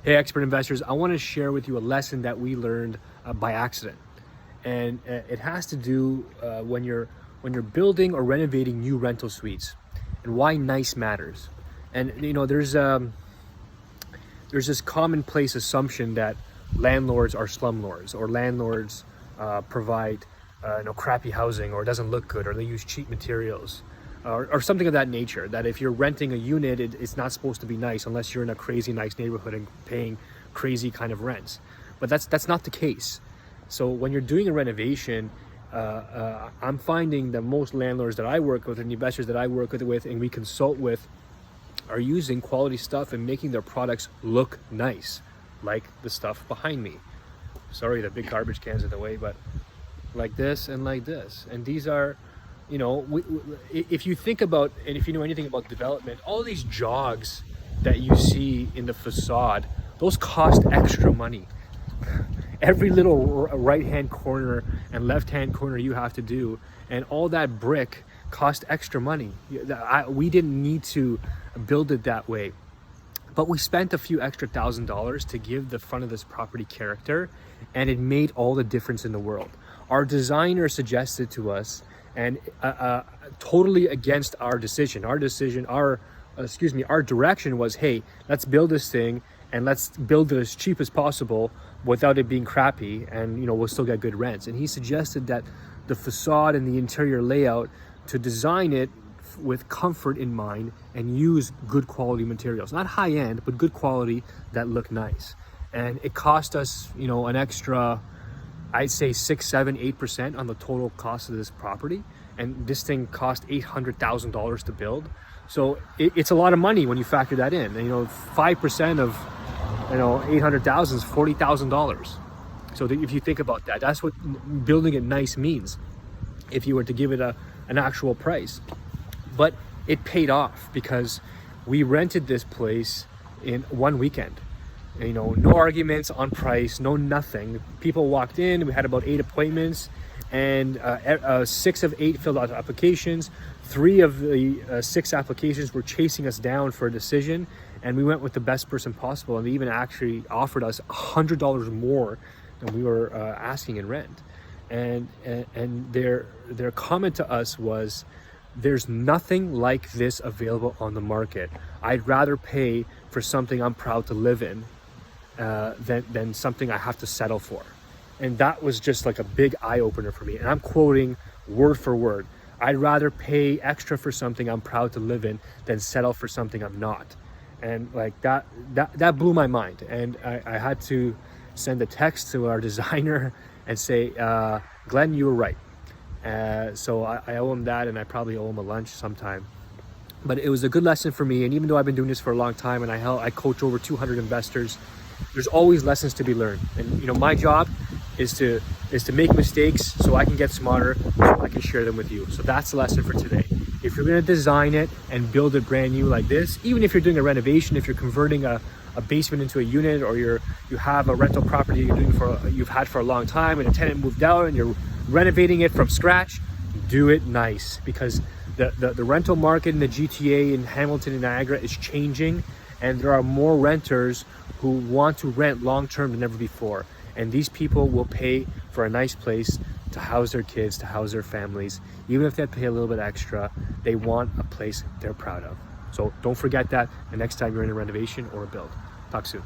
Hey, expert investors, I want to share with you a lesson that we learned by accident. And it has to do when you're building or renovating new rental suites, and why nice matters. And there's this commonplace assumption that landlords are slumlords, or landlords provide crappy housing, or it doesn't look good, or they use cheap materials, or something of that nature. That if you're renting a unit, it's not supposed to be nice unless you're in a crazy nice neighborhood and paying crazy kind of rents. But that's not the case. So when you're doing a renovation, I'm finding that most landlords that I work with and investors that I work with and we consult with are using quality stuff and making their products look nice, like the stuff behind me. Sorry, the big garbage cans in the way, but like this and like this. And these are, if you think about, and if you know anything about development, all these jogs that you see in the facade, those cost extra money. Every little right-hand corner and left-hand corner you have to do, and all that brick cost extra money. We didn't need to build it that way, but we spent a few extra $1,000s to give the front of this property character, and it made all the difference in the world. Our designer suggested to us, and totally against our decision. Our direction was, hey, let's build this thing and let's build it as cheap as possible without it being crappy, and we'll still get good rents. And he suggested that the facade and the interior layout, to design it with comfort in mind and use good quality materials, not high end, but good quality that look nice. And it cost us, an extra, I'd say 6, 7, 8% on the total cost of this property. And this thing cost $800,000 to build. So it's a lot of money when you factor that in. And, 5% of, 800,000 is $40,000. So if you think about that, that's what building it nice means, if you were to give it an actual price. But it paid off because we rented this place in one weekend. No arguments on price, no nothing. People walked in, we had about 8 appointments, and 6 of 8 filled out applications. 3 of the 6 applications were chasing us down for a decision, and we went with the best person possible, and they even actually offered us $100 more than we were asking in rent. And their comment to us was, there's nothing like this available on the market. I'd rather pay for something I'm proud to live in than something I have to settle for. And that was just like a big eye-opener for me. And I'm quoting word for word. I'd rather pay extra for something I'm proud to live in than settle for something I'm not. And like that blew my mind. And I had to send a text to our designer and say, Glenn, you were right. So I owe him that, and I probably owe him a lunch sometime. But it was a good lesson for me. And even though I've been doing this for a long time, and I coach over 200 investors, there's always lessons to be learned. And my job is to make mistakes so I can get smarter, so I can share them with you. So that's the lesson for today. If you're going to design it and build it brand new like this, even if you're doing a renovation, if you're converting a basement into a unit, or you have a rental property you've had for a long time, and a tenant moved out and you're renovating it from scratch, do it nice, because the rental market in the GTA in Hamilton and Niagara is changing, and there are more renters who want to rent long-term than ever before. And these people will pay for a nice place to house their kids, to house their families. Even if they pay a little bit extra, they want a place they're proud of. So don't forget that the next time you're in a renovation or a build. Talk soon.